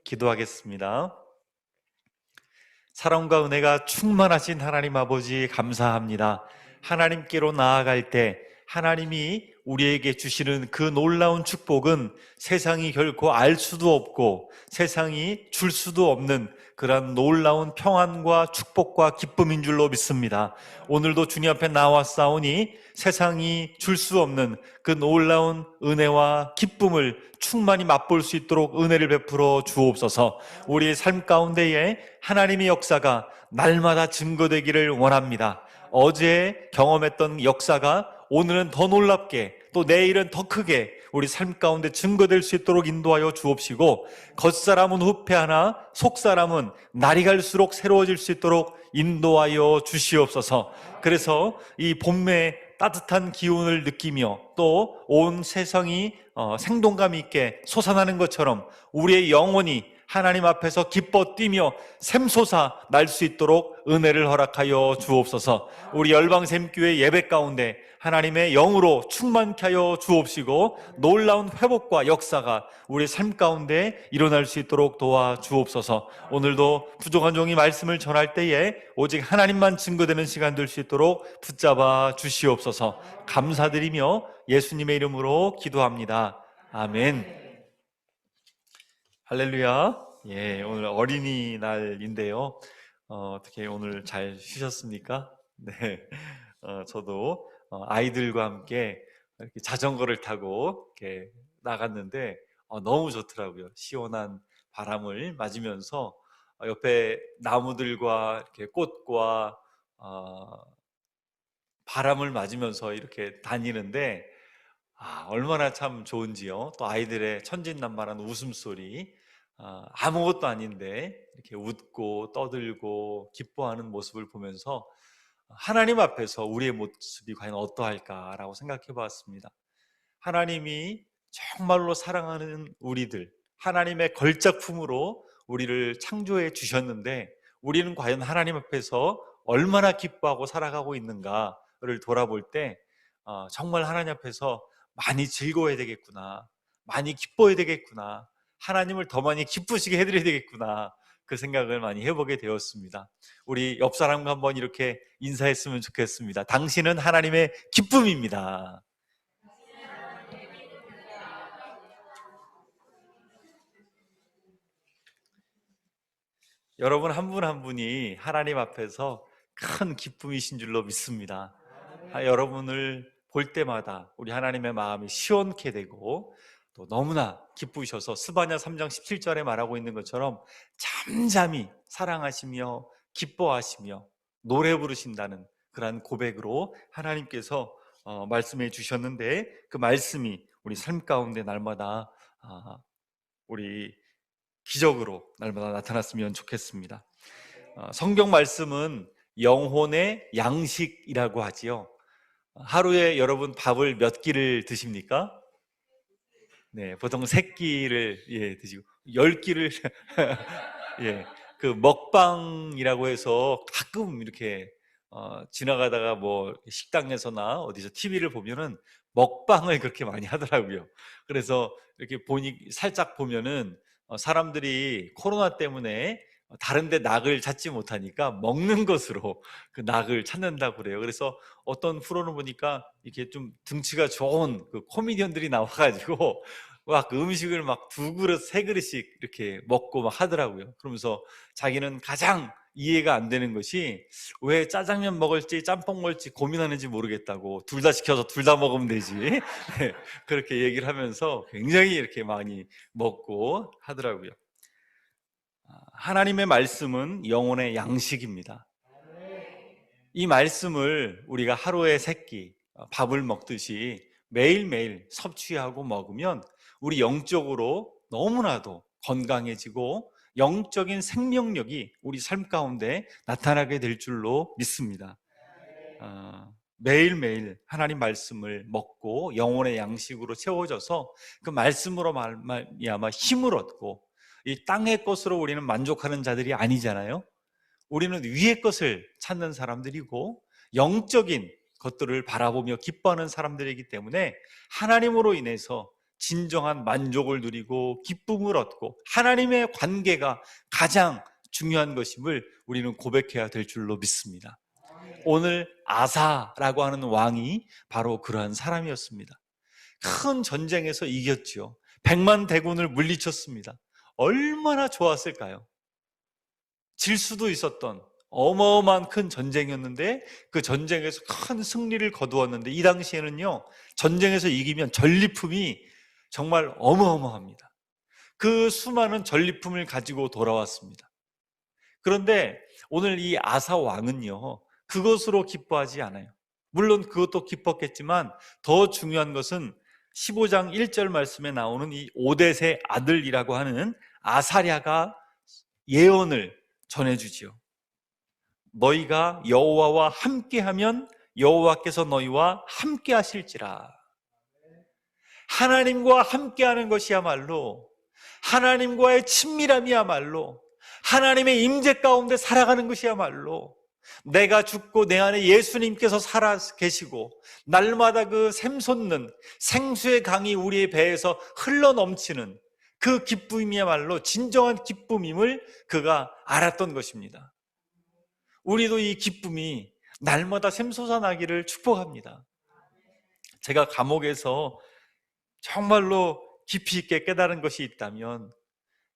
기도하겠습니다. 사랑과 은혜가 충만하신 하나님 아버지 감사합니다. 하나님께로 나아갈 때 하나님이 우리에게 주시는 그 놀라운 축복은 세상이 결코 알 수도 없고 세상이 줄 수도 없는 그런 놀라운 평안과 축복과 기쁨인 줄로 믿습니다. 오늘도 주님 앞에 나왔사오니 세상이 줄 수 없는 그 놀라운 은혜와 기쁨을 충만히 맛볼 수 있도록 은혜를 베풀어 주옵소서. 우리의 삶 가운데에 하나님의 역사가 날마다 증거되기를 원합니다. 어제 경험했던 역사가 오늘은 더 놀랍게 또 내일은 더 크게 우리 삶 가운데 증거될 수 있도록 인도하여 주옵시고, 겉사람은 후패하나 속사람은 날이 갈수록 새로워질 수 있도록 인도하여 주시옵소서. 그래서 이 봄의 따뜻한 기운을 느끼며 또 온 세상이 생동감 있게 솟아나는 것처럼 우리의 영혼이 하나님 앞에서 기뻐 뛰며 샘솟아 날 수 있도록 은혜를 허락하여 주옵소서. 우리 열방샘교회 예배 가운데 하나님의 영으로 충만케 하여 주옵시고 놀라운 회복과 역사가 우리 삶 가운데 일어날 수 있도록 도와 주옵소서. 오늘도 부족한 종이 말씀을 전할 때에 오직 하나님만 증거되는 시간 될 수 있도록 붙잡아 주시옵소서. 감사드리며 예수님의 이름으로 기도합니다. 아멘. 할렐루야. 예, 오늘 어린이날인데요. 어떻게 오늘 잘 쉬셨습니까? 네. 저도 아이들과 함께 이렇게 자전거를 타고 이렇게 나갔는데 너무 좋더라고요. 시원한 바람을 맞으면서 옆에 나무들과 이렇게 꽃과 바람을 맞으면서 이렇게 다니는데 얼마나 참 좋은지요. 또 아이들의 천진난만한 웃음소리, 아무것도 아닌데 이렇게 웃고 떠들고 기뻐하는 모습을 보면서 하나님 앞에서 우리의 모습이 과연 어떠할까라고 생각해 보았습니다. 하나님이 정말로 사랑하는 우리들, 하나님의 걸작품으로 우리를 창조해 주셨는데 우리는 과연 하나님 앞에서 얼마나 기뻐하고 살아가고 있는가를 돌아볼 때 정말 하나님 앞에서 많이 즐거워야 되겠구나, 많이 기뻐해야 되겠구나, 하나님을 더 많이 기쁘시게 해드려야 되겠구나, 그 생각을 많이 해보게 되었습니다. 우리 옆 사람과 한번 이렇게 인사했으면 좋겠습니다. 당신은 하나님의 기쁨입니다. 여러분 한 분 한 분이 하나님 앞에서 큰 기쁨이신 줄로 믿습니다. 여러분을 볼 때마다 우리 하나님의 마음이 시원케 되고 또 너무나 기쁘셔서 스바냐 3장 17절에 말하고 있는 것처럼 잠잠히 사랑하시며 기뻐하시며 노래 부르신다는 그러한 고백으로 하나님께서 말씀해 주셨는데, 그 말씀이 우리 삶 가운데 날마다 우리 기적으로 날마다 나타났으면 좋겠습니다. 성경 말씀은 영혼의 양식이라고 하지요. 하루에 여러분 밥을 몇 끼를 드십니까? 네, 보통 세 끼를 드시고 10끼를 예, 그 먹방이라고 해서 가끔 이렇게 지나가다가 뭐 식당에서나 어디서 TV를 보면은 먹방을 그렇게 많이 하더라고요. 그래서 이렇게 보니 살짝 보면은 사람들이 코로나 때문에 다른 데 낙을 찾지 못하니까 먹는 것으로 그 낙을 찾는다고 그래요. 그래서 어떤 프로는 보니까 이렇게 좀 등치가 좋은 그 코미디언들이 나와 가지고 막 음식을 막 2그릇, 3그릇씩 이렇게 먹고 막 하더라고요. 그러면서 자기는 가장 이해가 안 되는 것이 왜 짜장면 먹을지 짬뽕 먹을지 고민하는지 모르겠다고, 둘 다 시켜서 둘 다 먹으면 되지. 네, 그렇게 얘기를 하면서 굉장히 이렇게 많이 먹고 하더라고요. 하나님의 말씀은 영혼의 양식입니다. 이 말씀을 우리가 하루에 3끼 밥을 먹듯이 매일매일 섭취하고 먹으면 우리 영적으로 너무나도 건강해지고 영적인 생명력이 우리 삶 가운데 나타나게 될 줄로 믿습니다. 매일매일 하나님 말씀을 먹고 영혼의 양식으로 채워져서 그 말씀으로 말미암아 힘을 얻고, 이 땅의 것으로 우리는 만족하는 자들이 아니잖아요. 우리는 위의 것을 찾는 사람들이고 영적인 것들을 바라보며 기뻐하는 사람들이기 때문에 하나님으로 인해서 진정한 만족을 누리고 기쁨을 얻고 하나님의 관계가 가장 중요한 것임을 우리는 고백해야 될 줄로 믿습니다. 오늘 아사라고 하는 왕이 바로 그러한 사람이었습니다. 큰 전쟁에서 이겼죠. 100만 대군을 물리쳤습니다. 얼마나 좋았을까요? 질 수도 있었던 어마어마한 큰 전쟁이었는데 그 전쟁에서 큰 승리를 거두었는데, 이 당시에는요, 전쟁에서 이기면 전리품이 정말 어마어마합니다. 그 수많은 전리품을 가지고 돌아왔습니다. 그런데 오늘 이 아사 왕은요, 그것으로 기뻐하지 않아요. 물론 그것도 기뻤겠지만 더 중요한 것은 15장 1절 말씀에 나오는 이 오뎃의 아들이라고 하는 아사랴가 예언을 전해주지요. 너희가 여호와와 함께하면 여호와께서 너희와 함께 하실지라. 하나님과 함께하는 것이야말로, 하나님과의 친밀함이야말로, 하나님의 임재 가운데 살아가는 것이야말로, 내가 죽고 내 안에 예수님께서 살아 계시고 날마다 그 샘솟는 생수의 강이 우리의 배에서 흘러넘치는 그 기쁨이야말로 진정한 기쁨임을 그가 알았던 것입니다. 우리도 이 기쁨이 날마다 샘솟아나기를 축복합니다. 제가 감옥에서 정말로 깊이 있게 깨달은 것이 있다면,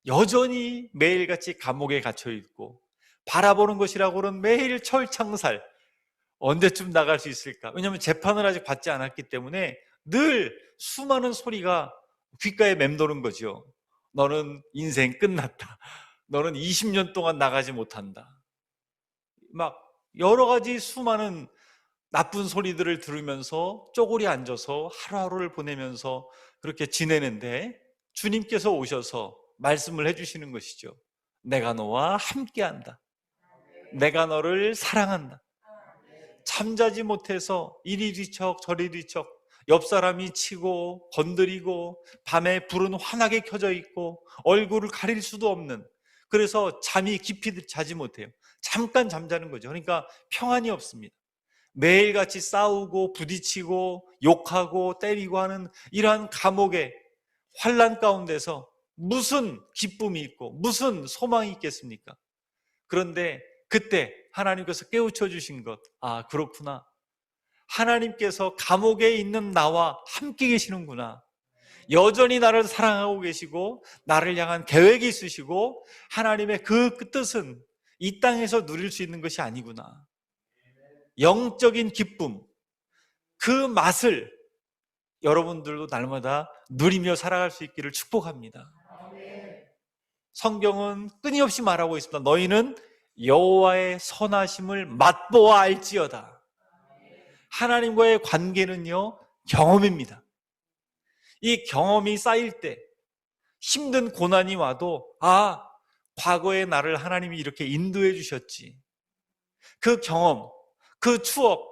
여전히 매일같이 감옥에 갇혀 있고 바라보는 것이라고는 매일 철창살, 언제쯤 나갈 수 있을까? 왜냐하면 재판을 아직 받지 않았기 때문에 늘 수많은 소리가 귓가에 맴도는 거죠. 너는 인생 끝났다. 너는 20년 동안 나가지 못한다. 막 여러 가지 수많은 나쁜 소리들을 들으면서 쪼그리 앉아서 하루하루를 보내면서 그렇게 지내는데, 주님께서 오셔서 말씀을 해주시는 것이죠. 내가 너와 함께한다. 내가 너를 사랑한다. 잠자지 못해서 이리 뒤척 저리 뒤척 옆 사람이 치고 건드리고 밤에 불은 환하게 켜져 있고 얼굴을 가릴 수도 없는, 그래서 잠이 깊이 자지 못해요. 잠깐 잠자는 거죠. 그러니까 평안이 없습니다. 매일같이 싸우고 부딪히고 욕하고 때리고 하는 이러한 감옥의 환난 가운데서 무슨 기쁨이 있고 무슨 소망이 있겠습니까? 그런데 그때 하나님께서 깨우쳐 주신 것, 아, 그렇구나. 하나님께서 감옥에 있는 나와 함께 계시는구나. 여전히 나를 사랑하고 계시고 나를 향한 계획이 있으시고 하나님의 그 뜻은 이 땅에서 누릴 수 있는 것이 아니구나. 영적인 기쁨, 그 맛을 여러분들도 날마다 누리며 살아갈 수 있기를 축복합니다. 성경은 끊임없이 말하고 있습니다. 너희는 여호와의 선하심을 맛보아 알지어다. 하나님과의 관계는요, 경험입니다. 이 경험이 쌓일 때 힘든 고난이 와도, 아, 과거의 나를 하나님이 이렇게 인도해 주셨지. 그 경험, 그 추억,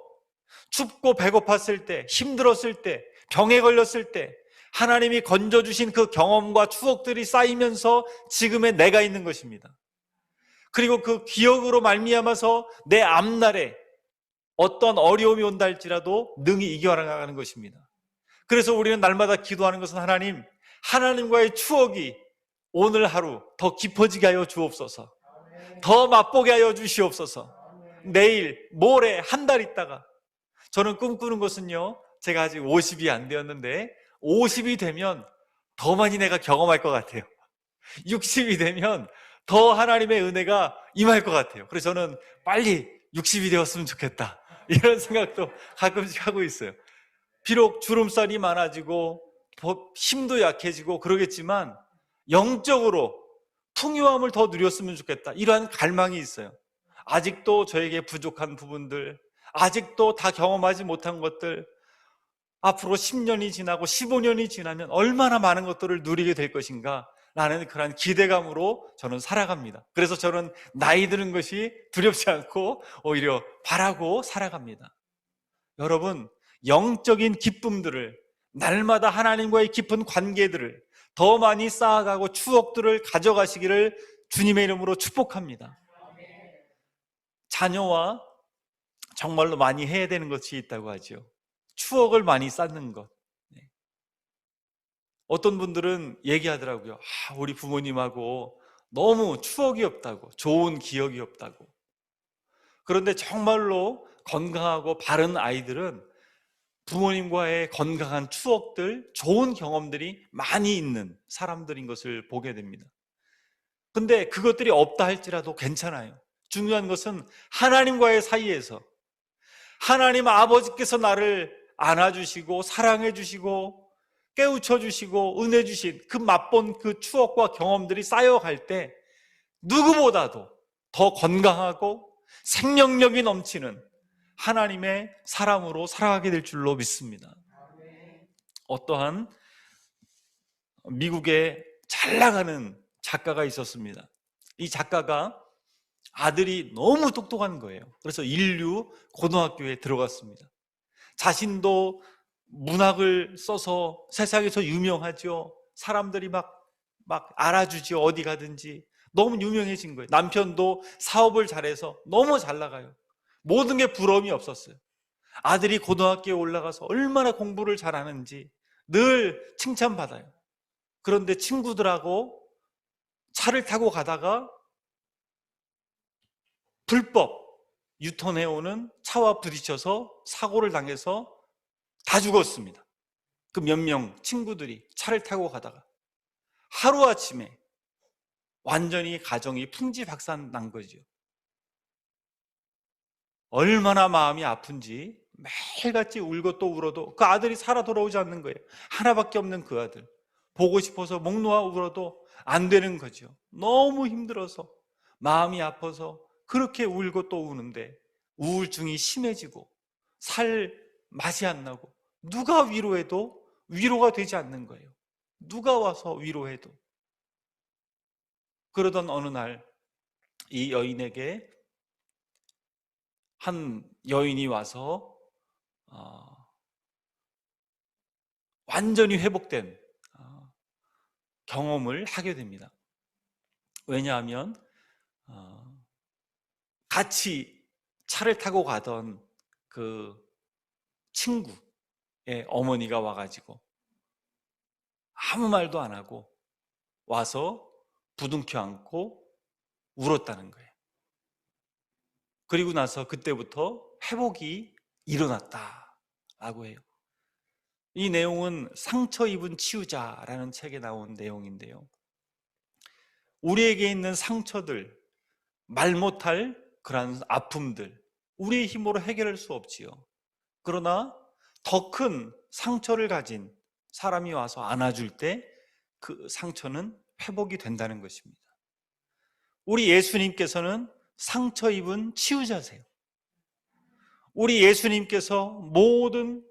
춥고 배고팠을 때, 힘들었을 때, 병에 걸렸을 때 하나님이 건져주신 그 경험과 추억들이 쌓이면서 지금의 내가 있는 것입니다. 그리고 그 기억으로 말미암아서 내 앞날에 어떤 어려움이 온다 할지라도 능히 이겨나가는 것입니다. 그래서 우리는 날마다 기도하는 것은, 하나님, 하나님과의 추억이 오늘 하루 더 깊어지게 하여 주옵소서. 더 맛보게 하여 주시옵소서. 내일, 모레, 한 달 있다가, 저는 꿈꾸는 것은요, 제가 아직 50이 안 되었는데 50이 되면 더 많이 내가 경험할 것 같아요. 60이 되면 더 하나님의 은혜가 임할 것 같아요. 그래서 저는 빨리 60이 되었으면 좋겠다, 이런 생각도 가끔씩 하고 있어요. 비록 주름살이 많아지고 힘도 약해지고 그러겠지만 영적으로 풍요함을 더 누렸으면 좋겠다, 이러한 갈망이 있어요. 아직도 저에게 부족한 부분들, 아직도 다 경험하지 못한 것들, 앞으로 10년이 지나고 15년이 지나면 얼마나 많은 것들을 누리게 될 것인가 라는 그런 기대감으로 저는 살아갑니다. 그래서 저는 나이 드는 것이 두렵지 않고 오히려 바라고 살아갑니다. 여러분, 영적인 기쁨들을, 날마다 하나님과의 깊은 관계들을 더 많이 쌓아가고 추억들을 가져가시기를 주님의 이름으로 축복합니다. 자녀와 정말로 많이 해야 되는 것이 있다고 하죠. 추억을 많이 쌓는 것. 어떤 분들은 얘기하더라고요. 우리 부모님하고 너무 추억이 없다고, 좋은 기억이 없다고. 그런데 정말로 건강하고 바른 아이들은 부모님과의 건강한 추억들, 좋은 경험들이 많이 있는 사람들인 것을 보게 됩니다. 근데 그것들이 없다 할지라도 괜찮아요. 중요한 것은 하나님과의 사이에서 하나님 아버지께서 나를 안아주시고 사랑해주시고 깨우쳐주시고 은혜주신 그 맛본 그 추억과 경험들이 쌓여갈 때 누구보다도 더 건강하고 생명력이 넘치는 하나님의 사람으로 살아가게 될 줄로 믿습니다. 어떠한 미국에 잘 나가는 작가가 있었습니다. 이 작가가 아들이 너무 똑똑한 거예요. 그래서 인류 고등학교에 들어갔습니다. 자신도 문학을 써서 세상에서 유명하죠. 사람들이 막 알아주죠. 어디 가든지. 너무 유명해진 거예요. 남편도 사업을 잘해서 너무 잘 나가요. 모든 게 부러움이 없었어요. 아들이 고등학교에 올라가서 얼마나 공부를 잘하는지 늘 칭찬받아요. 그런데 친구들하고 차를 타고 가다가 불법 유턴해오는 차와 부딪혀서 사고를 당해서 다 죽었습니다. 그 몇 명 친구들이 차를 타고 가다가 하루아침에 완전히 가정이 풍지박산 난 거죠. 얼마나 마음이 아픈지 매일같이 울고 또 울어도 그 아들이 살아 돌아오지 않는 거예요. 하나밖에 없는 그 아들. 보고 싶어서 목 놓아 울어도 안 되는 거죠. 너무 힘들어서 마음이 아파서 그렇게 울고 또 우는데 우울증이 심해지고 살 맛이 안 나고 누가 위로해도 위로가 되지 않는 거예요. 누가 와서 위로해도. 그러던 어느 날 이 여인에게 한 여인이 와서 완전히 회복된 경험을 하게 됩니다. 왜냐하면 같이 차를 타고 가던 그 친구의 어머니가 와가지고 아무 말도 안 하고 와서 부둥켜 안고 울었다는 거예요. 그리고 나서 그때부터 회복이 일어났다라고 해요. 이 내용은 상처 입은 치유자라는 책에 나온 내용인데요. 우리에게 있는 상처들, 말 못할 그런 아픔들, 우리의 힘으로 해결할 수 없지요. 그러나 더 큰 상처를 가진 사람이 와서 안아줄 때 그 상처는 회복이 된다는 것입니다. 우리 예수님께서는 상처 입은 치유자세요. 우리 예수님께서 모든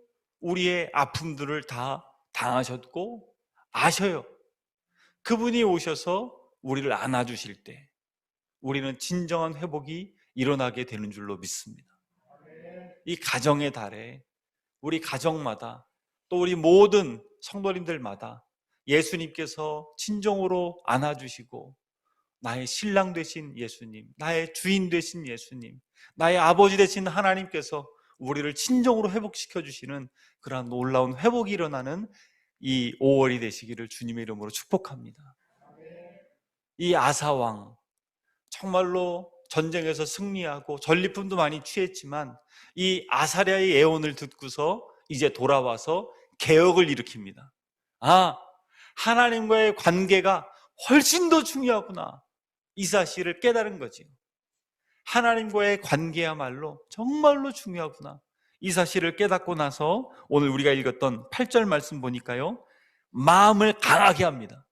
우리의 아픔들을 다 당하셨고 아셔요. 그분이 오셔서 우리를 안아주실 때 우리는 진정한 회복이 일어나게 되는 줄로 믿습니다. 이 가정의 달에 우리 가정마다 또 우리 모든 성도님들마다 예수님께서 진정으로 안아주시고 나의 신랑 되신 예수님, 나의 주인 되신 예수님, 나의 아버지 되신 하나님께서 우리를 진정으로 회복시켜 주시는 그러한 놀라운 회복이 일어나는 이 5월이 되시기를 주님의 이름으로 축복합니다. 이 아사왕 정말로 전쟁에서 승리하고 전리품도 많이 취했지만 이 아사랴의 예언을 듣고서 이제 돌아와서 개혁을 일으킵니다. 하나님과의 관계가 훨씬 더 중요하구나, 이 사실을 깨달은 거지요. 하나님과의 관계야말로 정말로 중요하구나, 이 사실을 깨닫고 나서 오늘 우리가 읽었던 8절 말씀 보니까요, 마음을 강하게 합니다.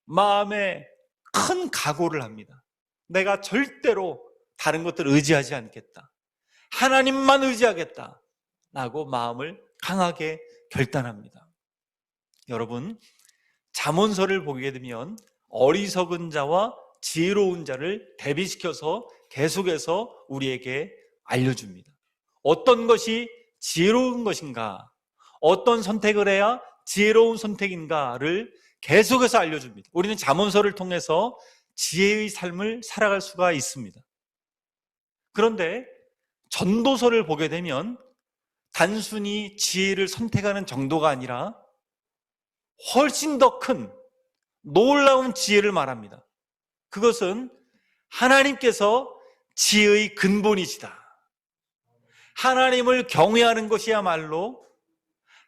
마음에 큰 각오를 합니다. 내가 절대로 다른 것들을 의지하지 않겠다, 하나님만 의지하겠다 라고 마음을 강하게 결단합니다. 여러분, 잠언서를 보게 되면 어리석은 자와 지혜로운 자를 대비시켜서 계속해서 우리에게 알려줍니다. 어떤 것이 지혜로운 것인가, 어떤 선택을 해야 지혜로운 선택인가를 계속해서 알려줍니다. 우리는 잠언서를 통해서 지혜의 삶을 살아갈 수가 있습니다. 그런데 전도서를 보게 되면 단순히 지혜를 선택하는 정도가 아니라 훨씬 더 큰 놀라운 지혜를 말합니다. 그것은 하나님께서 지혜의 근본이시다. 하나님을 경외하는 것이야말로,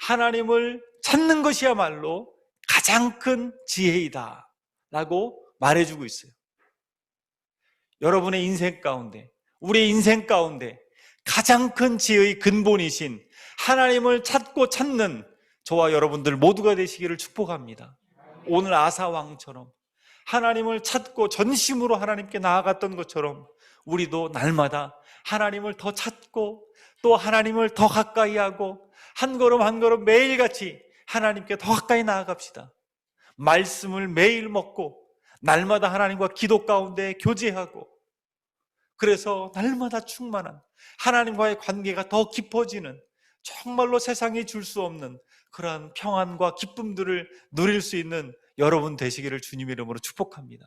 하나님을 찾는 것이야말로 가장 큰 지혜이다 라고 말해주고 있어요. 여러분의 인생 가운데, 우리의 인생 가운데 가장 큰 지혜의 근본이신 하나님을 찾고 찾는 저와 여러분들 모두가 되시기를 축복합니다. 오늘 아사 왕처럼 하나님을 찾고 전심으로 하나님께 나아갔던 것처럼 우리도 날마다 하나님을 더 찾고 또 하나님을 더 가까이 하고 한 걸음 한 걸음 매일같이 하나님께 더 가까이 나아갑시다. 말씀을 매일 먹고 날마다 하나님과 기도 가운데 교제하고, 그래서 날마다 충만한 하나님과의 관계가 더 깊어지는, 정말로 세상이 줄 수 없는 그러한 평안과 기쁨들을 누릴 수 있는 여러분 되시기를 주님의 이름으로 축복합니다.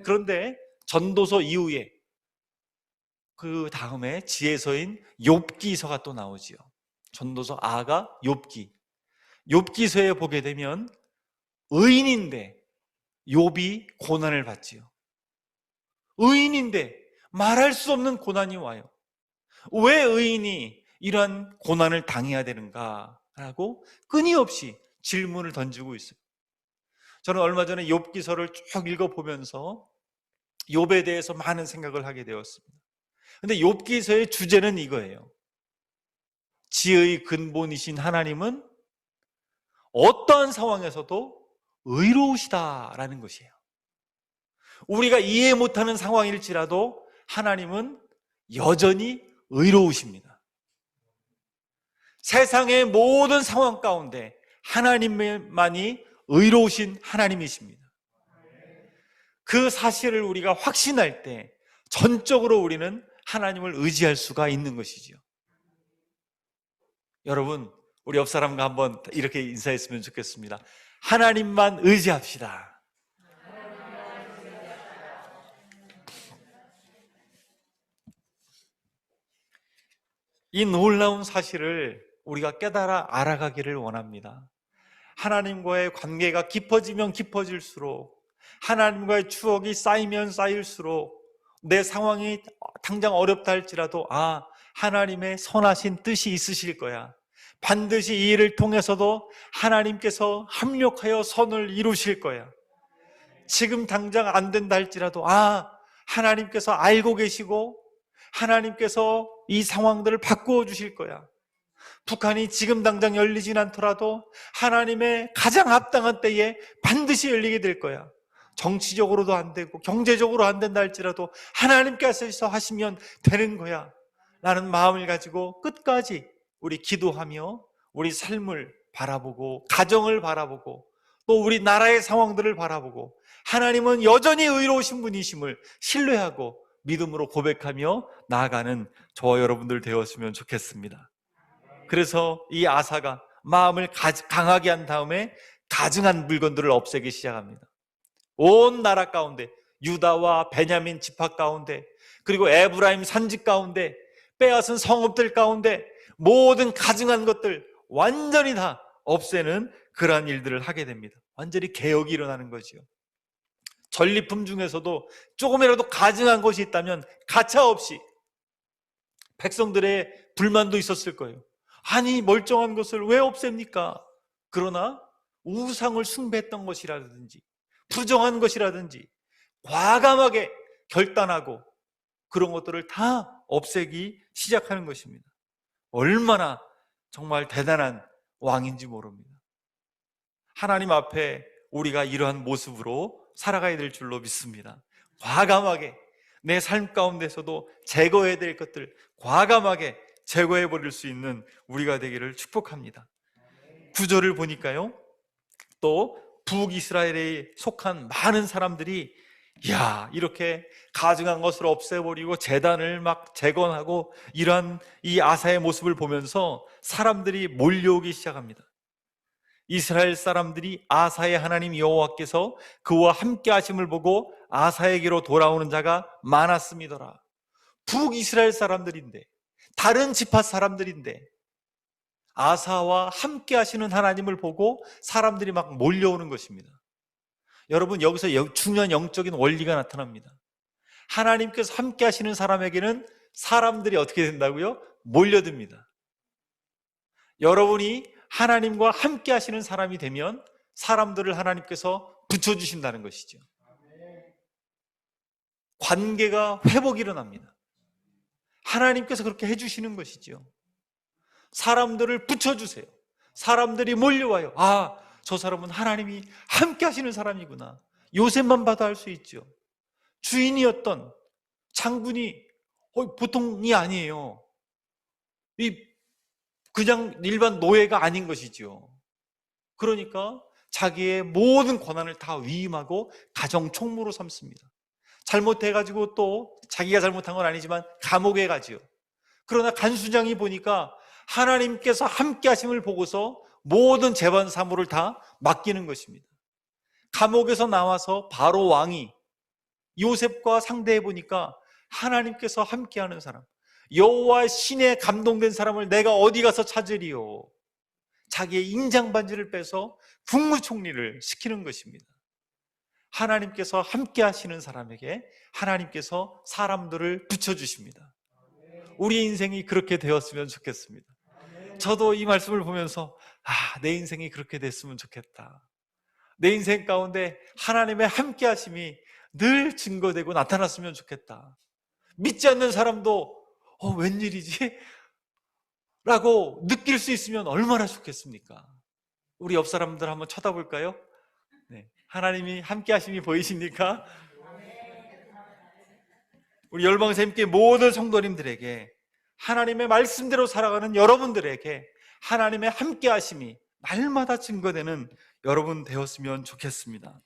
그런데 전도서 이후에 그 다음에 지혜서인 욥기서가 또 나오지요. 전도서 아가 욥기. 욥기서에 보게 되면 의인인데 욥이 고난을 받지요. 의인인데 말할 수 없는 고난이 와요. 왜 의인이 이러한 고난을 당해야 되는가 라고 끊임없이 질문을 던지고 있어요. 저는 얼마 전에 욥기서를 쭉 읽어보면서 욥에 대해서 많은 생각을 하게 되었습니다. 근데 욥기서의 주제는 이거예요. 지혜의 근본이신 하나님은 어떠한 상황에서도 의로우시다라는 것이에요. 우리가 이해 못하는 상황일지라도 하나님은 여전히 의로우십니다. 세상의 모든 상황 가운데 하나님만이 의로우신 하나님이십니다. 그 사실을 우리가 확신할 때 전적으로 우리는 하나님을 의지할 수가 있는 것이죠. 여러분, 우리 옆 사람과 한번 이렇게 인사했으면 좋겠습니다. 하나님만 의지합시다. 이 놀라운 사실을 우리가 깨달아 알아가기를 원합니다. 하나님과의 관계가 깊어지면 깊어질수록, 하나님과의 추억이 쌓이면 쌓일수록 내 상황이 당장 어렵다 할지라도 하나님의 선하신 뜻이 있으실 거야. 반드시 이 일을 통해서도 하나님께서 합력하여 선을 이루실 거야. 지금 당장 안 된다 할지라도 하나님께서 알고 계시고 하나님께서 이 상황들을 바꾸어 주실 거야. 북한이 지금 당장 열리진 않더라도 하나님의 가장 합당한 때에 반드시 열리게 될 거야. 정치적으로도 안 되고 경제적으로 안 된다 할지라도 하나님께서 하시면 되는 거야 라는 마음을 가지고 끝까지 우리 기도하며 우리 삶을 바라보고 가정을 바라보고 또 우리 나라의 상황들을 바라보고 하나님은 여전히 의로우신 분이심을 신뢰하고 믿음으로 고백하며 나아가는 저와 여러분들 되었으면 좋겠습니다. 그래서 이 아사가 마음을 강하게 한 다음에 가증한 물건들을 없애기 시작합니다. 온 나라 가운데, 유다와 베냐민 지파 가운데, 그리고 에브라임 산지 가운데, 빼앗은 성읍들 가운데 모든 가증한 것들 완전히 다 없애는 그러한 일들을 하게 됩니다. 완전히 개혁이 일어나는 거죠. 전리품 중에서도 조금이라도 가증한 것이 있다면 가차없이, 백성들의 불만도 있었을 거예요. 아니, 멀쩡한 것을 왜 없앱니까? 그러나 우상을 숭배했던 것이라든지 부정한 것이라든지 과감하게 결단하고 그런 것들을 다 없애기 시작하는 것입니다. 얼마나 정말 대단한 왕인지 모릅니다. 하나님 앞에 우리가 이러한 모습으로 살아가야 될 줄로 믿습니다. 과감하게 내 삶 가운데서도 제거해야 될 것들 과감하게 제거해 버릴 수 있는 우리가 되기를 축복합니다. 9절을 보니까요, 또 북이스라엘에 속한 많은 사람들이 이렇게 가증한 것을 없애버리고 제단을 막 재건하고 이러한 이 아사의 모습을 보면서 사람들이 몰려오기 시작합니다. 이스라엘 사람들이 아사의 하나님 여호와께서 그와 함께 하심을 보고 아사에게로 돌아오는 자가 많았음이더라. 북이스라엘 사람들인데, 다른 지파 사람들인데 아사와 함께 하시는 하나님을 보고 사람들이 막 몰려오는 것입니다. 여러분, 여기서 중요한 영적인 원리가 나타납니다. 하나님께서 함께 하시는 사람에게는 사람들이 어떻게 된다고요? 몰려듭니다. 여러분이 하나님과 함께 하시는 사람이 되면 사람들을 하나님께서 붙여주신다는 것이죠. 관계가 회복이 일어납니다. 하나님께서 그렇게 해주시는 것이죠. 사람들을 붙여주세요. 사람들이 몰려와요. 아, 저 사람은 하나님이 함께 하시는 사람이구나. 요셉만 봐도 알 수 있죠. 주인이었던 장군이 보통이 아니에요. 그냥 일반 노예가 아닌 것이죠. 그러니까 자기의 모든 권한을 다 위임하고 가정 총무로 삼습니다. 잘못해가지고 또 자기가 잘못한 건 아니지만 감옥에 가지요. 그러나 간수장이 보니까 하나님께서 함께 하심을 보고서 모든 재반 사무를 다 맡기는 것입니다. 감옥에서 나와서 바로 왕이 요셉과 상대해 보니까 하나님께서 함께하는 사람, 여호와 신에 감동된 사람을 내가 어디 가서 찾으리요. 자기의 인장 반지를 빼서 국무총리를 시키는 것입니다. 하나님께서 함께 하시는 사람에게 하나님께서 사람들을 붙여주십니다. 우리 인생이 그렇게 되었으면 좋겠습니다. 저도 이 말씀을 보면서 내 인생이 그렇게 됐으면 좋겠다. 내 인생 가운데 하나님의 함께 하심이 늘 증거되고 나타났으면 좋겠다. 믿지 않는 사람도 웬일이지? 라고 느낄 수 있으면 얼마나 좋겠습니까? 우리 옆 사람들 한번 쳐다볼까요? 네. 하나님이 함께 하심이 보이십니까? 우리 열방샘께 모든 성도님들에게, 하나님의 말씀대로 살아가는 여러분들에게 하나님의 함께 하심이 날마다 증거되는 여러분 되었으면 좋겠습니다.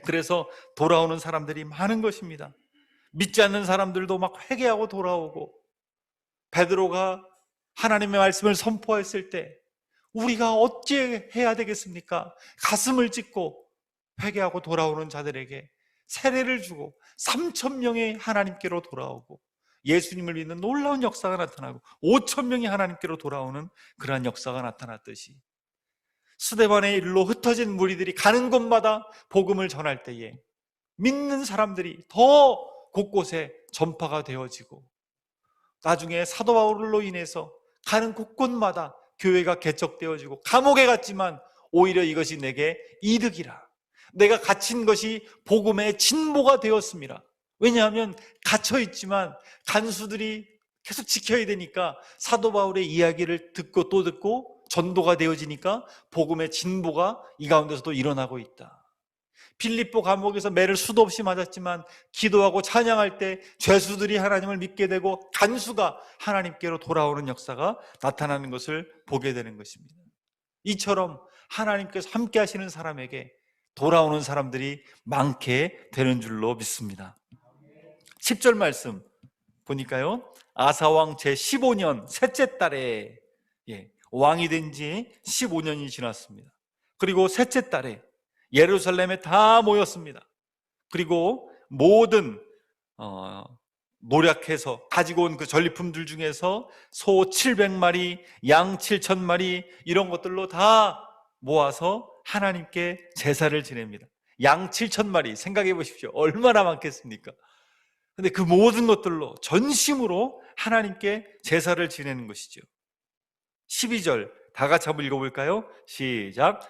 그래서 돌아오는 사람들이 많은 것입니다. 믿지 않는 사람들도 막 회개하고 돌아오고, 베드로가 하나님의 말씀을 선포했을 때 우리가 어찌 해야 되겠습니까? 가슴을 찢고 회개하고 돌아오는 자들에게 세례를 주고 3,000명이 하나님께로 돌아오고, 예수님을 믿는 놀라운 역사가 나타나고 5,000명이 하나님께로 돌아오는 그러한 역사가 나타났듯이, 스데반의 일로 흩어진 무리들이 가는 곳마다 복음을 전할 때에 믿는 사람들이 더 곳곳에 전파가 되어지고, 나중에 사도 바울로 인해서 가는 곳곳마다 교회가 개척되어지고, 감옥에 갔지만 오히려 이것이 내게 이득이라, 내가 갇힌 것이 복음의 진보가 되었습니다. 왜냐하면 갇혀있지만 간수들이 계속 지켜야 되니까 사도 바울의 이야기를 듣고 또 듣고 전도가 되어지니까 복음의 진보가 이 가운데서도 일어나고 있다. 빌립보 감옥에서 매를 수도 없이 맞았지만 기도하고 찬양할 때 죄수들이 하나님을 믿게 되고 간수가 하나님께로 돌아오는 역사가 나타나는 것을 보게 되는 것입니다. 이처럼 하나님께서 함께 하시는 사람에게 돌아오는 사람들이 많게 되는 줄로 믿습니다. 10절 말씀 보니까요, 아사왕 제15년 셋째 달에, 왕이 된 지 15년이 지났습니다. 그리고 셋째 달에 예루살렘에 다 모였습니다. 그리고 모든 노력해서 가지고 온 그 전리품들 중에서 소 700마리, 양 7,000마리 이런 것들로 다 모아서 하나님께 제사를 지냅니다. 양 7,000마리 생각해 보십시오. 얼마나 많겠습니까? 근데 그 모든 것들로 전심으로 하나님께 제사를 지내는 것이죠. 12절 다 같이 한번 읽어볼까요? 시작.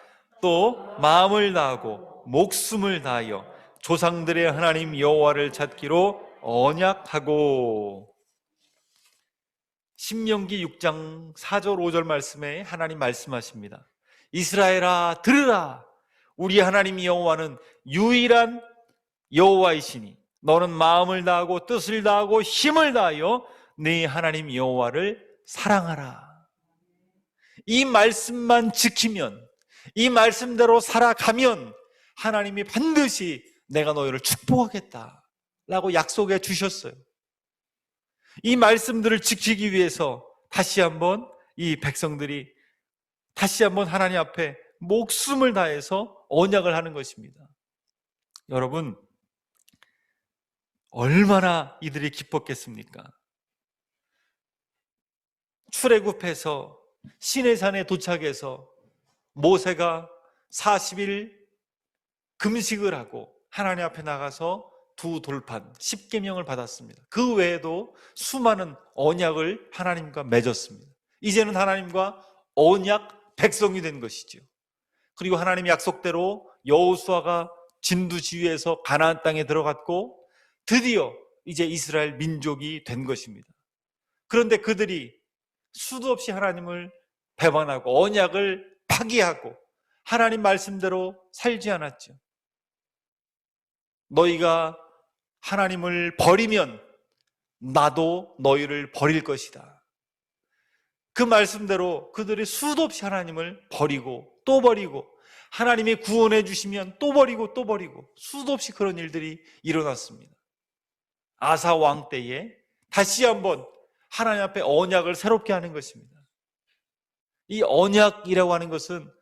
또 마음을 다하고 목숨을 다하여 조상들의 하나님 여호와를 찾기로 언약하고. 신명기 6장 4절 5절 말씀에 하나님 말씀하십니다. 이스라엘아 들으라, 우리 하나님 여호와는 유일한 여호와이시니 너는 마음을 다하고 뜻을 다하고 힘을 다하여 네 하나님 여호와를 사랑하라. 이 말씀만 지키면, 이 말씀대로 살아가면 하나님이 반드시 내가 너희를 축복하겠다 라고 약속해 주셨어요. 이 말씀들을 지키기 위해서 다시 한번 이 백성들이 다시 한번 하나님 앞에 목숨을 다해서 언약을 하는 것입니다. 여러분, 얼마나 이들이 기뻤겠습니까? 출애굽해서 시내산에 도착해서 모세가 40일 금식을 하고 하나님 앞에 나가서 두 돌판 10계명을 받았습니다. 그 외에도 수많은 언약을 하나님과 맺었습니다. 이제는 하나님과 언약 백성이 된 것이죠. 그리고 하나님 약속대로 여호수아가 진두지휘해서 가나안 땅에 들어갔고 드디어 이제 이스라엘 민족이 된 것입니다. 그런데 그들이 수도 없이 하나님을 배반하고 언약을 파기하고 하나님 말씀대로 살지 않았죠. 너희가 하나님을 버리면 나도 너희를 버릴 것이다. 그 말씀대로 그들이 수도 없이 하나님을 버리고 또 버리고, 하나님이 구원해 주시면 또 버리고 또 버리고, 수도 없이 그런 일들이 일어났습니다. 아사 왕 때에 다시 한번 하나님 앞에 언약을 새롭게 하는 것입니다. 이 언약이라고 하는 것은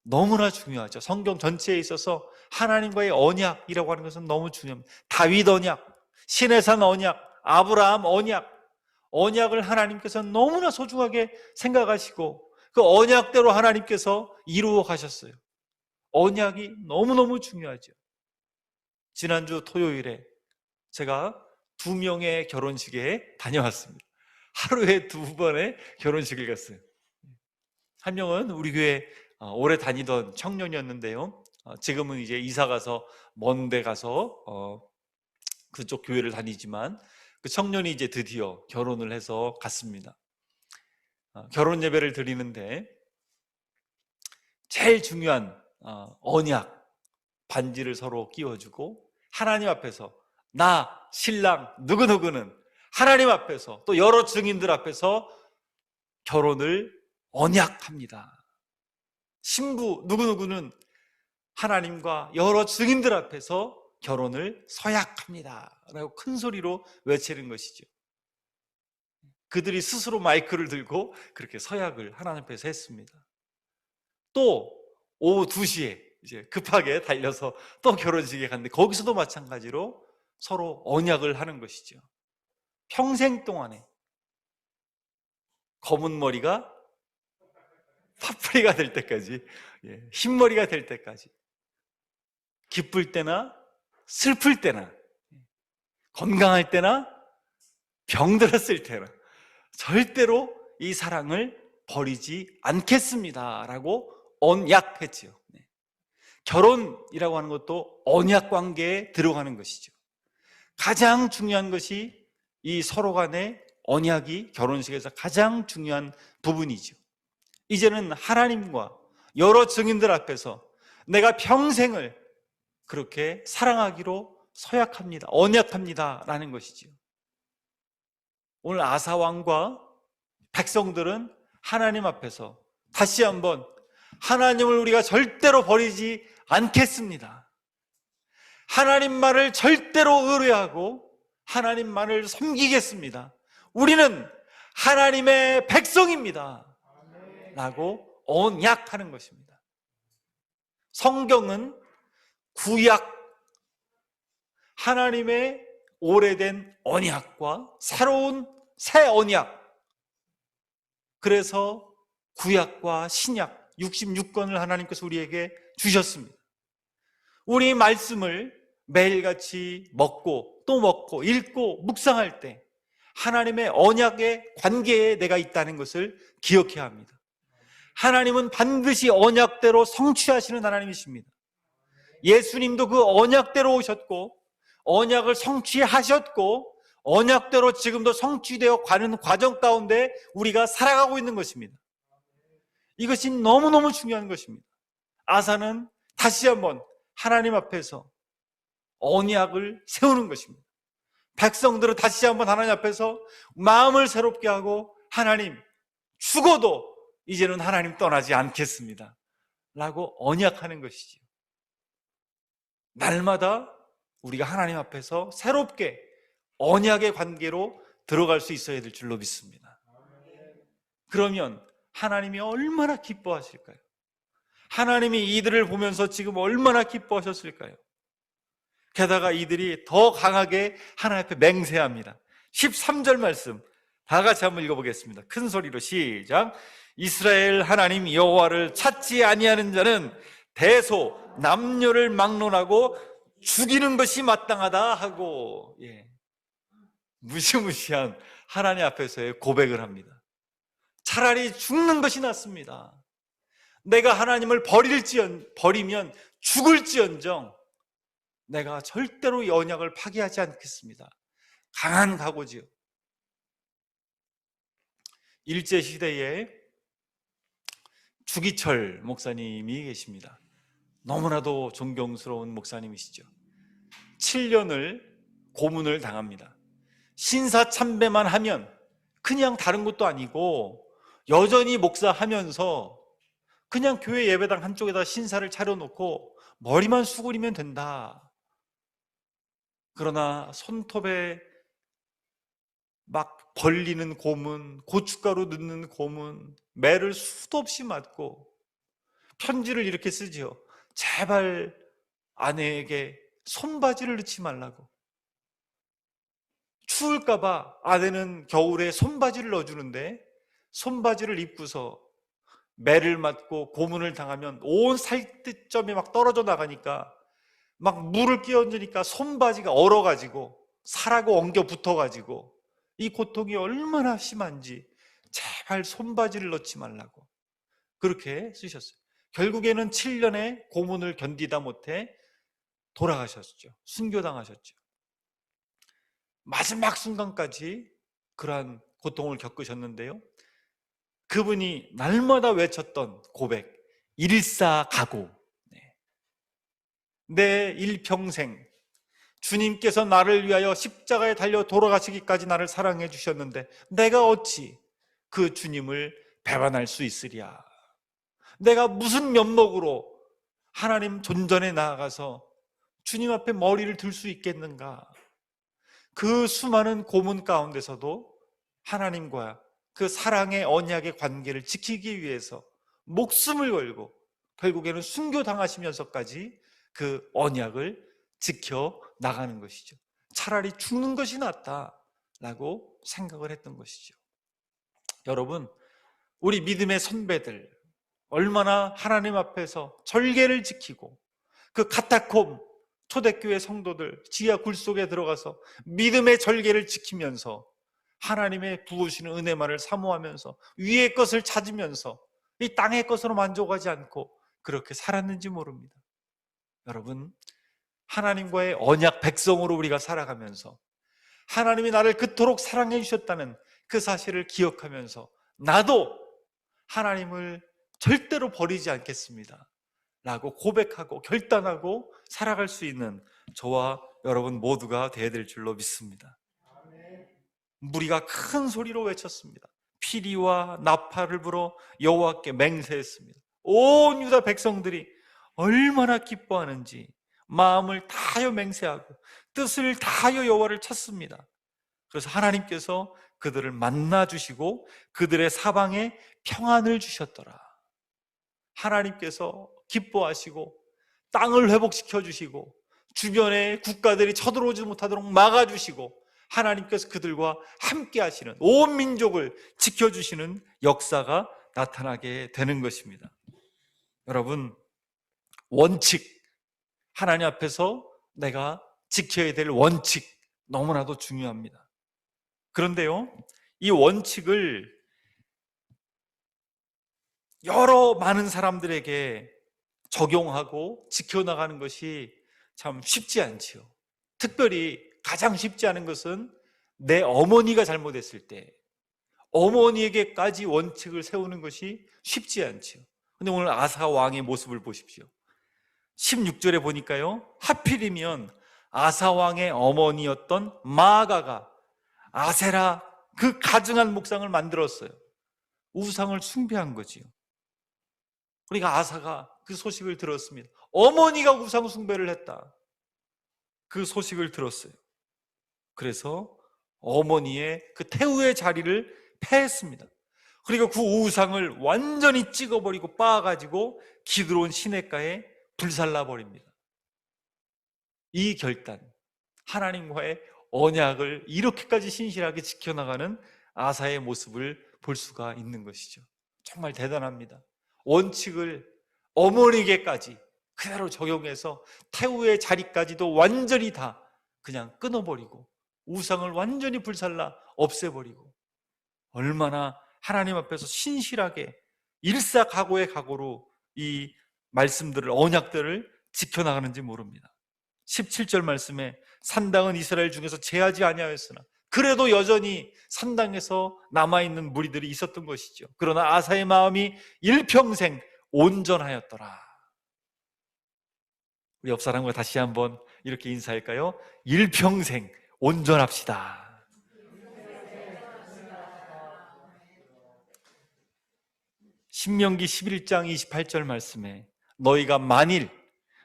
너무나 중요하죠. 성경 전체에 있어서 하나님과의 언약이라고 하는 것은 너무 중요합니다. 다윗 언약, 시내산 언약, 아브라함 언약, 언약을 하나님께서 너무나 소중하게 생각하시고 그 언약대로 하나님께서 이루어 가셨어요. 언약이 너무너무 중요하죠. 지난주 토요일에 제가 2명의 결혼식에 다녀왔습니다. 하루에 2번의 결혼식을 갔어요. 한 명은 우리 교회 오래 다니던 청년이었는데요, 지금은 이제 이사 가서 먼 데 가서 그쪽 교회를 다니지만 그 청년이 이제 드디어 결혼을 해서 갔습니다. 결혼 예배를 드리는데 제일 중요한 언약 반지를 서로 끼워주고 하나님 앞에서 나 신랑 누구누구는 하나님 앞에서 또 여러 증인들 앞에서 결혼을 언약합니다. 신부 누구누구는 하나님과 여러 증인들 앞에서 결혼을 서약합니다 라고 큰 소리로 외치는 것이죠. 그들이 스스로 마이크를 들고 그렇게 서약을 하나님 앞에서 했습니다. 또 오후 2시에 이제 급하게 달려서 또 결혼식에 갔는데 거기서도 마찬가지로 서로 언약을 하는 것이죠. 평생 동안에 검은 머리가 파뿌리가 될 때까지, 흰머리가 될 때까지, 기쁠 때나 슬플 때나, 건강할 때나 병들었을 때나 절대로 이 사랑을 버리지 않겠습니다 라고 언약했지요. 결혼이라고 하는 것도 언약 관계에 들어가는 것이죠. 가장 중요한 것이 이 서로 간의 언약이 결혼식에서 가장 중요한 부분이죠. 이제는 하나님과 여러 증인들 앞에서 내가 평생을 그렇게 사랑하기로 서약합니다, 언약합니다 라는 것이죠. 오늘 아사 왕과 백성들은 하나님 앞에서 다시 한번 하나님을 우리가 절대로 버리지 않겠습니다, 하나님만을 절대로 의뢰하고 하나님만을 섬기겠습니다, 우리는 하나님의 백성입니다 라고 언약하는 것입니다. 성경은 구약, 하나님의 오래된 언약과 새로운 새 언약, 그래서 구약과 신약 66권을 하나님께서 우리에게 주셨습니다. 우리 말씀을 매일같이 먹고 또 먹고 읽고 묵상할 때 하나님의 언약의 관계에 내가 있다는 것을 기억해야 합니다. 하나님은 반드시 언약대로 성취하시는 하나님이십니다. 예수님도 그 언약대로 오셨고 언약을 성취하셨고 언약대로 지금도 성취되어 가는 과정 가운데 우리가 살아가고 있는 것입니다. 이것이 너무너무 중요한 것입니다. 아사는 다시 한번 하나님 앞에서 언약을 세우는 것입니다. 백성들은 다시 한번 하나님 앞에서 마음을 새롭게 하고 하나님, 죽어도 이제는 하나님 떠나지 않겠습니다 라고 언약하는 것이죠. 날마다 우리가 하나님 앞에서 새롭게 언약의 관계로 들어갈 수 있어야 될 줄로 믿습니다. 그러면 하나님이 얼마나 기뻐하실까요? 하나님이 이들을 보면서 지금 얼마나 기뻐하셨을까요? 게다가 이들이 더 강하게 하나님 앞에 맹세합니다. 13절 말씀 다 같이 한번 읽어보겠습니다. 큰 소리로 시작. 이스라엘 하나님 여호와를 찾지 아니하는 자는 대소 남녀를 막론하고 죽이는 것이 마땅하다 하고, 무시무시한 하나님 앞에서의 고백을 합니다. 차라리 죽는 것이 낫습니다. 내가 하나님을 버리면 죽을지언정 내가 절대로 이 언약을 파기하지 않겠습니다. 강한 각오지요. 일제시대에 주기철 목사님이 계십니다. 너무나도 존경스러운 목사님이시죠. 7년을 고문을 당합니다. 신사참배만 하면, 그냥 다른 것도 아니고 여전히 목사하면서 그냥 교회 예배당 한쪽에다 신사를 차려놓고 머리만 수그리면 된다. 그러나 손톱에 막 벌리는 고문, 고춧가루 넣는 고문, 매를 수도 없이 맞고 편지를 이렇게 쓰지요. 제발 아내에게 손바지를 넣지 말라고. 추울까봐 아내는 겨울에 손바지를 넣어주는데 손바지를 입고서 매를 맞고 고문을 당하면 온 살뜰점이 막 떨어져 나가니까 막 물을 끼얹으니까 손바지가 얼어가지고 살하고 엉겨 붙어가지고 이 고통이 얼마나 심한지 제발 손바지를 넣지 말라고 그렇게 쓰셨어요. 결국에는 7년의 고문을 견디다 못해 돌아가셨죠. 순교당하셨죠. 마지막 순간까지 그러한 고통을 겪으셨는데요, 그분이 날마다 외쳤던 고백, 일사각오. 내 일평생 주님께서 나를 위하여 십자가에 달려 돌아가시기까지 나를 사랑해 주셨는데 내가 어찌 그 주님을 배반할 수 있으랴. 내가 무슨 면목으로 하나님 존전에 나아가서 주님 앞에 머리를 들 수 있겠는가. 그 수많은 고문 가운데서도 하나님과 그 사랑의 언약의 관계를 지키기 위해서 목숨을 걸고 결국에는 순교당하시면서까지 그 언약을 지켜 나가는 것이죠. 차라리 죽는 것이 낫다라고 생각을 했던 것이죠. 여러분, 우리 믿음의 선배들 얼마나 하나님 앞에서 절개를 지키고 그 카타콤 초대교회 성도들 지하 굴 속에 들어가서 믿음의 절개를 지키면서 하나님의 부으시는 은혜만을 사모하면서 위의 것을 찾으면서 이 땅의 것으로 만족하지 않고 그렇게 살았는지 모릅니다. 여러분, 하나님과의 언약 백성으로 우리가 살아가면서 하나님이 나를 그토록 사랑해 주셨다는 그 사실을 기억하면서 나도 하나님을 절대로 버리지 않겠습니다 라고 고백하고 결단하고 살아갈 수 있는 저와 여러분 모두가 되어야 될 줄로 믿습니다. 무리가 큰 소리로 외쳤습니다. 피리와 나팔을 불어 여호와께 맹세했습니다. 온 유다 백성들이 얼마나 기뻐하는지 마음을 다하여 맹세하고 뜻을 다하여 여호와를 찾습니다. 그래서 하나님께서 그들을 만나주시고 그들의 사방에 평안을 주셨더라. 하나님께서 기뻐하시고 땅을 회복시켜 주시고 주변의 국가들이 쳐들어오지 못하도록 막아주시고 하나님께서 그들과 함께 하시는, 온 민족을 지켜주시는 역사가 나타나게 되는 것입니다. 여러분, 원칙, 하나님 앞에서 내가 지켜야 될 원칙 너무나도 중요합니다. 그런데요, 이 원칙을 여러 많은 사람들에게 적용하고 지켜나가는 것이 참 쉽지 않지요. 특별히 가장 쉽지 않은 것은 내 어머니가 잘못했을 때 어머니에게까지 원칙을 세우는 것이 쉽지 않지요. 근데 오늘 아사 왕의 모습을 보십시오. 16절에 보니까요, 하필이면 아사 왕의 어머니였던 마아가가 아세라 그 가증한 목상을 만들었어요. 우상을 숭배한 거지요. 그러니까 아사가 그 소식을 들었습니다. 어머니가 우상 숭배를 했다. 그 소식을 들었어요. 그래서 어머니의 그 태우의 자리를 패했습니다. 그리고 그 우상을 완전히 찍어버리고 빻아가지고 기드론 시냇가에 불살라버립니다. 이 결단, 하나님과의 언약을 이렇게까지 신실하게 지켜나가는 아사의 모습을 볼 수가 있는 것이죠. 정말 대단합니다. 원칙을 어머니에게까지 그대로 적용해서 태우의 자리까지도 완전히 다 그냥 끊어버리고 우상을 완전히 불살라 없애버리고, 얼마나 하나님 앞에서 신실하게 일사각오의 각오로 이 말씀들을, 언약들을 지켜나가는지 모릅니다. 17절 말씀에 산당은 이스라엘 중에서 제하지 아니하였으나 그래도 여전히 산당에서 남아있는 무리들이 있었던 것이죠. 그러나 아사의 마음이 일평생 온전하였더라. 우리 옆 사람과 다시 한번 이렇게 인사할까요? 일평생 온전합시다. 신명기 11장 28절 말씀에 너희가 만일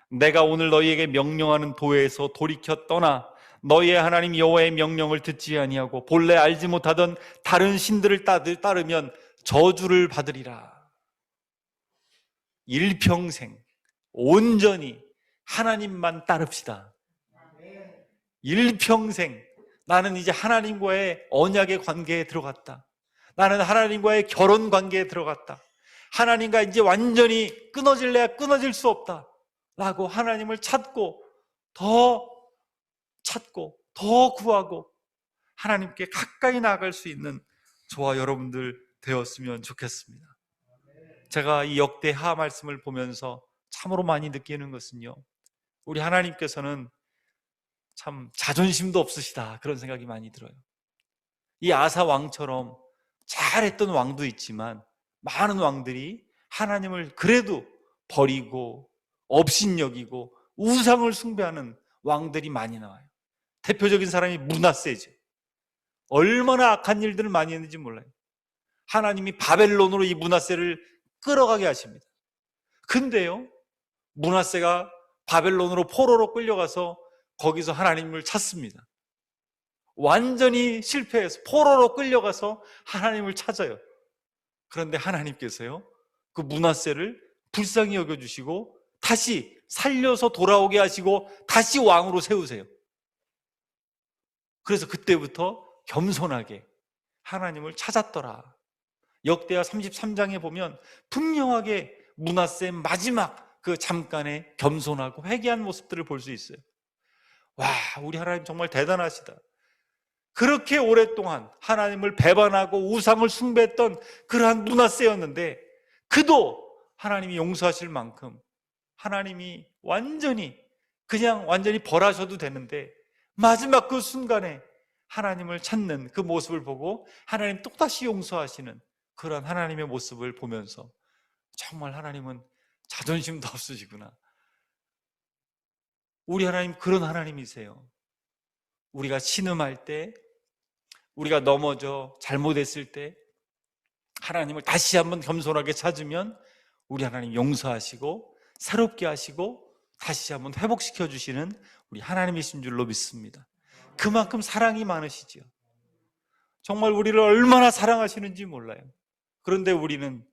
내가 오늘 너희에게 명령하는 도에서 돌이켜 떠나 너희의 하나님 여호와의 명령을 듣지 아니하고 본래 알지 못하던 다른 신들을 따르면 저주를 받으리라. 일평생 온전히 하나님만 따릅시다. 일평생 나는 이제 하나님과의 언약의 관계에 들어갔다. 나는 하나님과의 결혼 관계에 들어갔다. 하나님과 이제 완전히 끊어질래야 끊어질 수 없다 라고 하나님을 찾고 더 구하고 하나님께 가까이 나아갈 수 있는 저와 여러분들 되었으면 좋겠습니다. 제가 이 역대하 말씀을 보면서 참으로 많이 느끼는 것은요, 우리 하나님께서는 참 자존심도 없으시다, 그런 생각이 많이 들어요. 이 아사 왕처럼 잘했던 왕도 있지만 많은 왕들이 하나님을 그래도 버리고 업신여기고 우상을 숭배하는 왕들이 많이 나와요. 대표적인 사람이 므낫세죠. 얼마나 악한 일들을 많이 했는지 몰라요. 하나님이 바벨론으로 이 므낫세를 끌어가게 하십니다. 근데요, 므낫세가 바벨론으로 포로로 끌려가서 거기서 하나님을 찾습니다. 완전히 실패해서 포로로 끌려가서 하나님을 찾아요. 그런데 하나님께서요, 그 므낫세를 불쌍히 여겨주시고 다시 살려서 돌아오게 하시고 다시 왕으로 세우세요. 그래서 그때부터 겸손하게 하나님을 찾았더라. 역대하 33장에 보면 분명하게 므낫세의 마지막 그 잠깐의 겸손하고 회개한 모습들을 볼 수 있어요. 와, 우리 하나님 정말 대단하시다. 그렇게 오랫동안 하나님을 배반하고 우상을 숭배했던 그러한 므낫세였는데 그도 하나님이 용서하실 만큼 하나님이 완전히 벌하셔도 되는데 마지막 그 순간에 하나님을 찾는 그 모습을 보고 하나님 똑다시 용서하시는 그런 하나님의 모습을 보면서 정말 하나님은 자존심도 없으시구나. 우리 하나님 그런 하나님이세요. 우리가 신음할 때, 우리가 넘어져 잘못했을 때 하나님을 다시 한번 겸손하게 찾으면 우리 하나님 용서하시고 새롭게 하시고 다시 한번 회복시켜 주시는 우리 하나님이신 줄로 믿습니다. 그만큼 사랑이 많으시죠. 정말 우리를 얼마나 사랑하시는지 몰라요. 그런데 우리는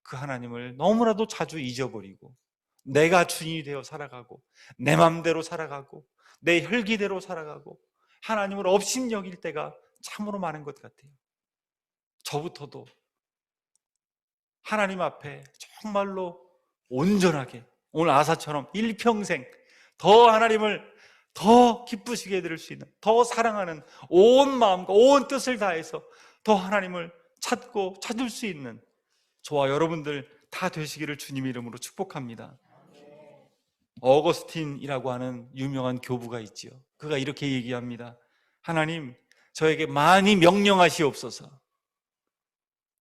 그 하나님을 너무나도 자주 잊어버리고 내가 주인이 되어 살아가고 내 맘대로 살아가고 내 혈기대로 살아가고 하나님을 업신여길 때가 참으로 많은 것 같아요. 저부터도 하나님 앞에 정말로 온전하게 오늘 아사처럼 일평생 더 하나님을 더 기쁘시게 해드릴 수 있는, 더 사랑하는 온 마음과 온 뜻을 다해서 더 하나님을 찾을 수 있는 저와 여러분들 다 되시기를 주님 이름으로 축복합니다. 어거스틴이라고 하는 유명한 교부가 있지요. 그가 이렇게 얘기합니다. 하나님, 저에게 많이 명령하시옵소서.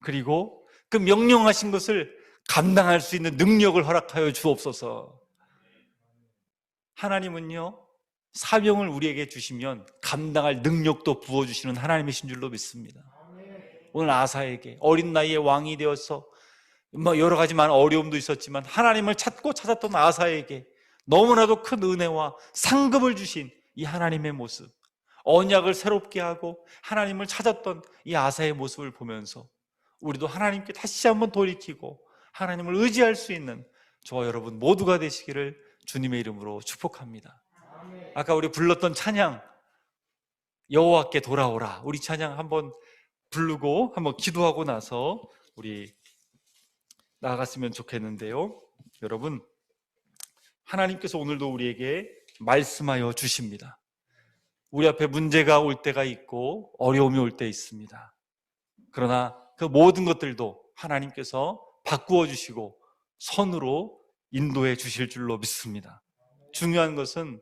그리고 그 명령하신 것을 감당할 수 있는 능력을 허락하여 주옵소서. 하나님은요, 사명을 우리에게 주시면 감당할 능력도 부어주시는 하나님이신 줄로 믿습니다. 오늘 아사에게 어린 나이에 왕이 되어서 여러 가지 많은 어려움도 있었지만 하나님을 찾았던 아사에게 너무나도 큰 은혜와 상급을 주신 이 하나님의 모습, 언약을 새롭게 하고 하나님을 찾았던 이 아사의 모습을 보면서 우리도 하나님께 다시 한번 돌이키고 하나님을 의지할 수 있는 저와 여러분 모두가 되시기를 주님의 이름으로 축복합니다. 아까 우리 불렀던 찬양, 여호와께 돌아오라, 우리 찬양 한번 부르고 한번 기도하고 나서 우리 나아갔으면 좋겠는데요. 여러분, 하나님께서 오늘도 우리에게 말씀하여 주십니다. 우리 앞에 문제가 올 때가 있고 어려움이 올 때 있습니다. 그러나 그 모든 것들도 하나님께서 바꾸어 주시고 선으로 인도해 주실 줄로 믿습니다. 중요한 것은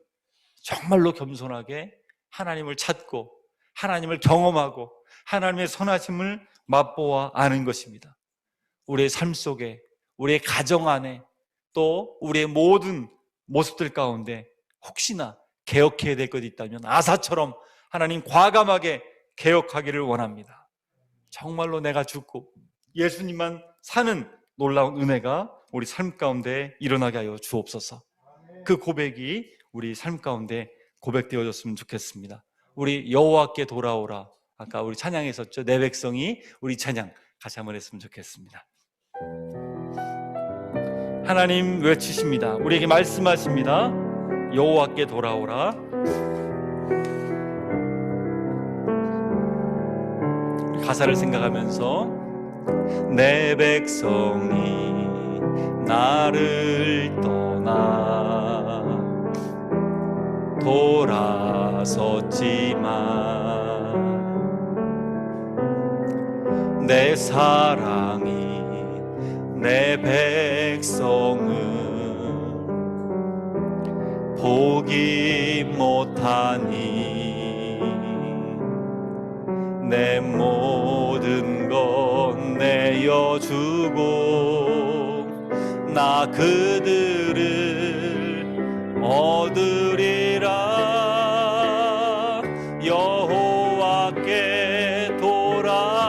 정말로 겸손하게 하나님을 찾고 하나님을 경험하고 하나님의 선하심을 맛보아 아는 것입니다. 우리의 삶 속에, 우리의 가정 안에, 또 우리의 모든 모습들 가운데 혹시나 개혁해야 될 것이 있다면 아사처럼 하나님 과감하게 개혁하기를 원합니다. 정말로 내가 죽고 예수님만 사는 놀라운 은혜가 우리 삶 가운데 일어나게 하여 주옵소서. 그 고백이 우리 삶 가운데 고백되어졌으면 좋겠습니다. 우리 여호와께 돌아오라, 아까 우리 찬양했었죠. 내 백성이, 우리 찬양 같이 한번 했으면 좋겠습니다. 하나님 외치십니다. 우리에게 말씀하십니다. 여호와께 돌아오라. 가사를 생각하면서 내 백성이 나를 떠나 돌아섰지만 내 사랑이 내 백성을 보기 못하니 내 모든 것 내어주고 나 그들을 얻으리라. 여호와께 돌아가자.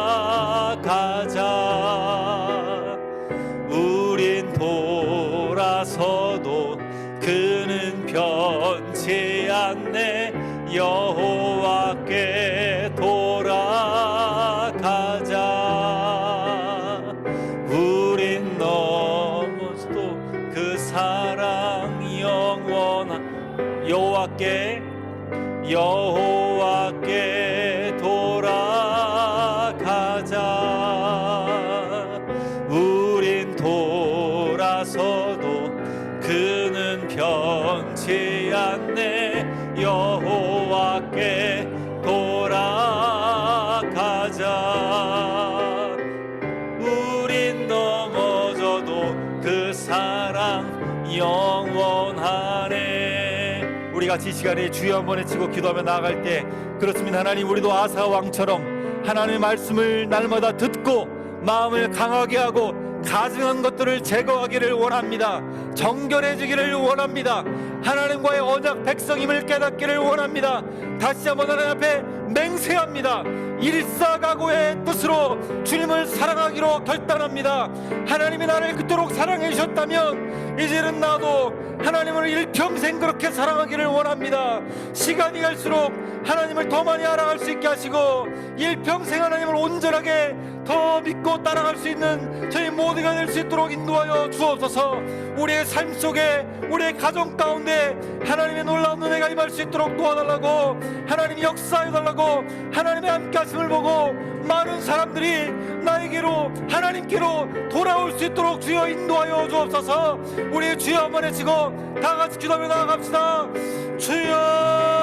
우린 돌아서도 그는 변치 않네. 여호와께 돌아가자. 우린 넘어서도 그 사랑 영원한 여호와께 돌아가자. 우린 돌아서도 그는 변치 않네. 여호와께 돌아가자. 우린 넘어져도 그 사랑 영원하네. 우리 같이 이 시간에 주여 한번 외치고 기도하며 나아갈 때, 그렇습니다. 하나님, 우리도 아사 왕처럼 하나님의 말씀을 날마다 듣고 마음을 강하게 하고 가증한 것들을 제거하기를 원합니다. 정결해지기를 원합니다. 하나님과의 언약 백성임을 깨닫기를 원합니다. 다시 한번 하나님 앞에 맹세합니다. 일사각오의 뜻으로 주님을 사랑하기로 결단합니다. 하나님이 나를 그토록 사랑해 주셨다면 이제는 나도 하나님을 일평생 그렇게 사랑하기를 원합니다. 시간이 갈수록 하나님을 더 많이 알아갈 수 있게 하시고 일평생 하나님을 온전하게 더 믿고 따라갈 수 있는 저희 모두가 될 수 있도록 인도하여 주옵소서. 우리의 삶 속에, 우리의 가정 가운데 하나님의 놀라운 은혜가 임할 수 있도록 도와달라고, 하나님이 역사해달라고, 하나님의 함께하심을 보고 많은 사람들이 나에게로, 하나님께로 돌아올 수 있도록 주여 인도하여 주옵소서. 우리 주여 한번 외치고 다 같이 기도하며 나아갑시다. 주여.